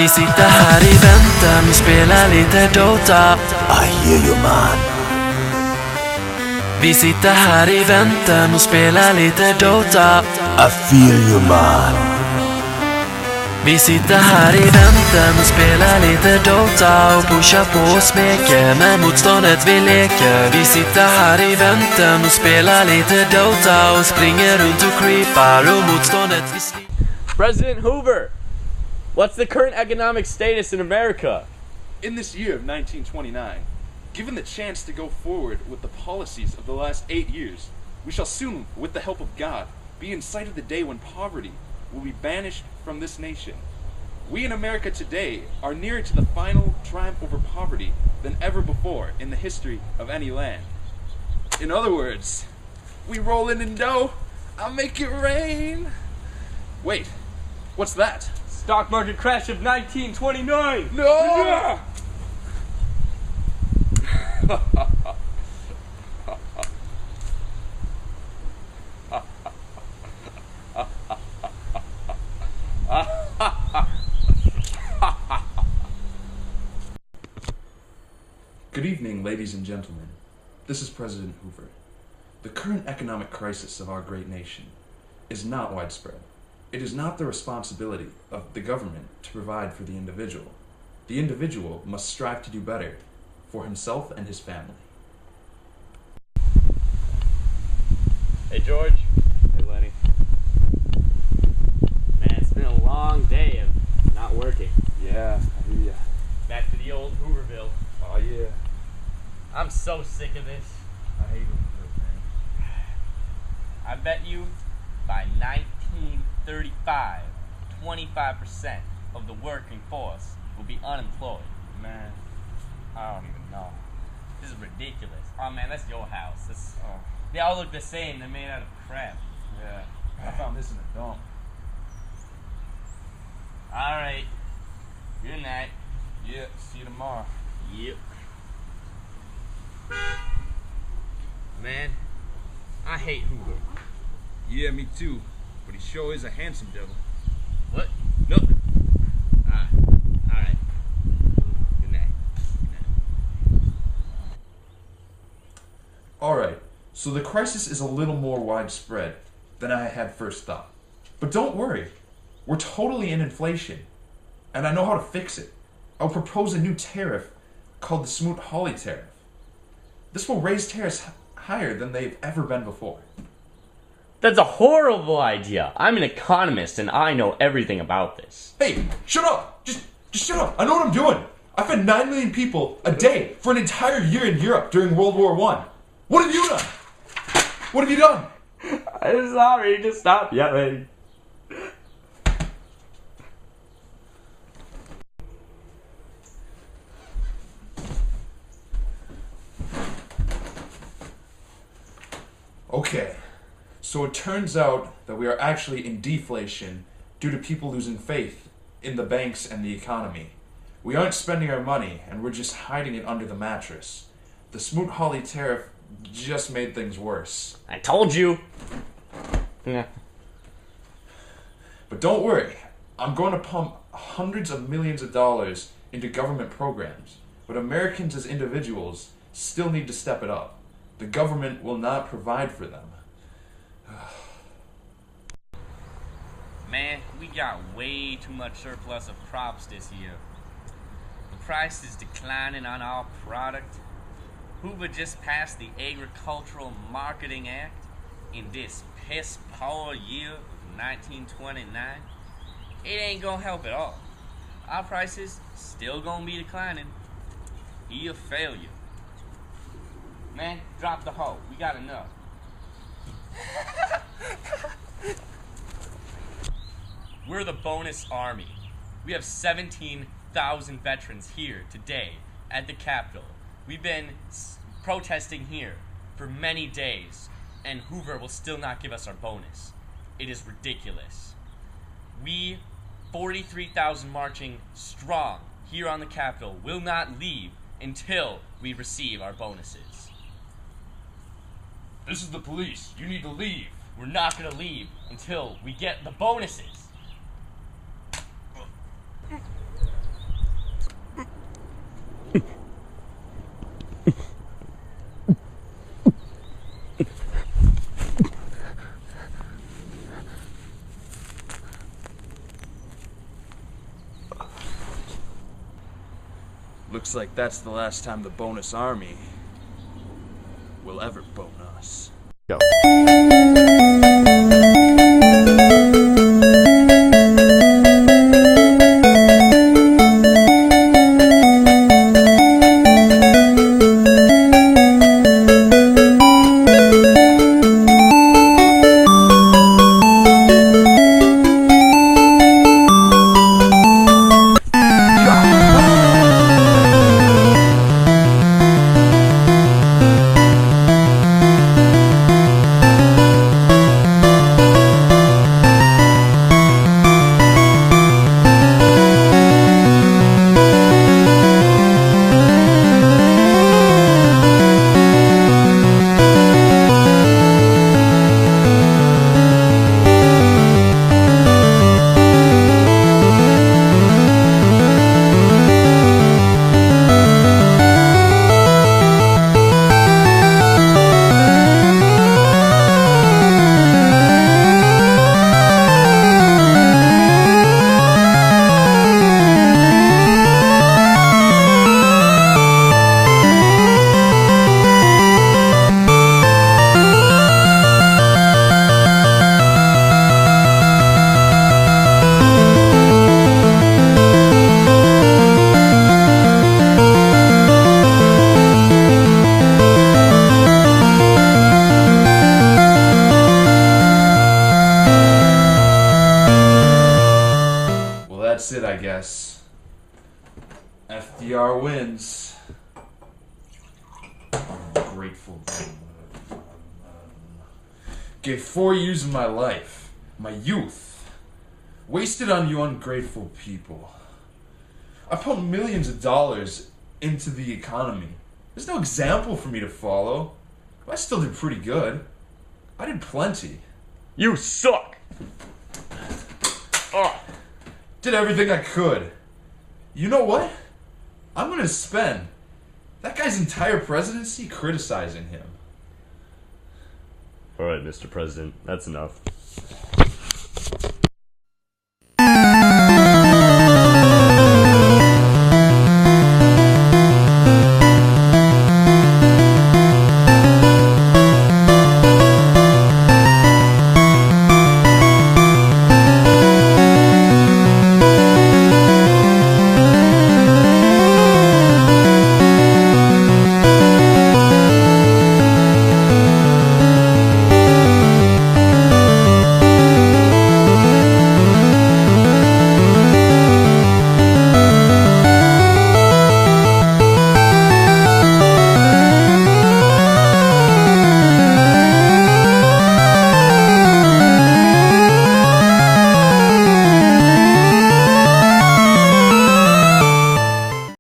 Vi sitter här i väntan och spelar lite Dota. I hear you, man. Vi sitter här i väntan och spelar lite Dota. I feel you, man. Vi sitter här i väntan och spelar lite Dota och pushar på och smeker med motståndet vi leker. Vi sitter här i väntan och spelar lite Dota och springer runt och creepar och motståndet vi slipar. President Hoover, what's the current economic status in America? In this year of 1929, given the chance to go forward with the policies of the last 8 years, we shall soon, with the help of God, be in sight of the day when poverty will be banished from this nation. We in America today are nearer to the final triumph over poverty than ever before in the history of any land. In other words, we rollin' in dough, I'll make it rain. Wait, what's that? Stock market crash of 1929! No! Good evening, ladies and gentlemen. This is President Hoover. The current economic crisis of our great nation is not widespread. It is not the responsibility of the government to provide for the individual. The individual must strive to do better for himself and his family. Hey George. Hey Lenny. Man, it's been a long day of not working. Yeah, I hear ya. Back to the old Hooverville. Oh yeah. I'm so sick of this. I hate Hooverville, man. I bet you by 1935, 25% of the working force will be unemployed. Man, I don't even know. This is ridiculous. Oh man, that's your house. They all look the same. They're made out of crap. Yeah, I found this in a dump. Alright. Good night. Yeah, see you tomorrow. Yep. Man, I hate Hoover. Yeah, me too. But he sure is a handsome devil. What? No. Alright. Good night. Alright, so the crisis is a little more widespread than I had first thought. But don't worry, we're totally in inflation, and I know how to fix it. I'll propose a new tariff called the Smoot-Hawley tariff. This will raise tariffs higher than they've ever been before. That's a horrible idea. I'm an economist and I know everything about this. Hey, shut up! Just shut up! I know what I'm doing! I fed 9 million people a day for an entire year in Europe during World War I. What have you done? What have you done? I'm sorry, just stop yelling. Okay, so it turns out that we are actually in deflation due to people losing faith in the banks and the economy. We aren't spending our money, and we're just hiding it under the mattress. The Smoot-Hawley tariff just made things worse. I told you. Yeah. But don't worry, I'm going to pump hundreds of millions of dollars into government programs. But Americans as individuals still need to step it up. The government will not provide for them. Man, we got way too much surplus of crops this year. The price is declining on our product. Hoover just passed the Agricultural Marketing Act in this piss-poor year of 1929. It ain't gonna help at all. Our prices still gonna be declining. He a failure. Man, drop the hoe. We got enough. We're the bonus army. We have 17,000 veterans here today at the Capitol. We've been protesting here for many days, and Hoover will still not give us our bonus. It is ridiculous. We, 43,000 marching strong here on the Capitol, will not leave until we receive our bonuses. This is the police. You need to leave. We're not gonna leave until we get the bonuses. Looks like that's the last time the bonus army will ever bone us. Go. That's it, I guess. FDR wins. Ungrateful. Gave 4 years of my life, my youth, wasted on you ungrateful people. I put millions of dollars into the economy. There's no example for me to follow. I still did pretty good. I did plenty. You suck! Did everything I could. You know what? I'm gonna spend that guy's entire presidency criticizing him. Alright, Mr. President, that's enough.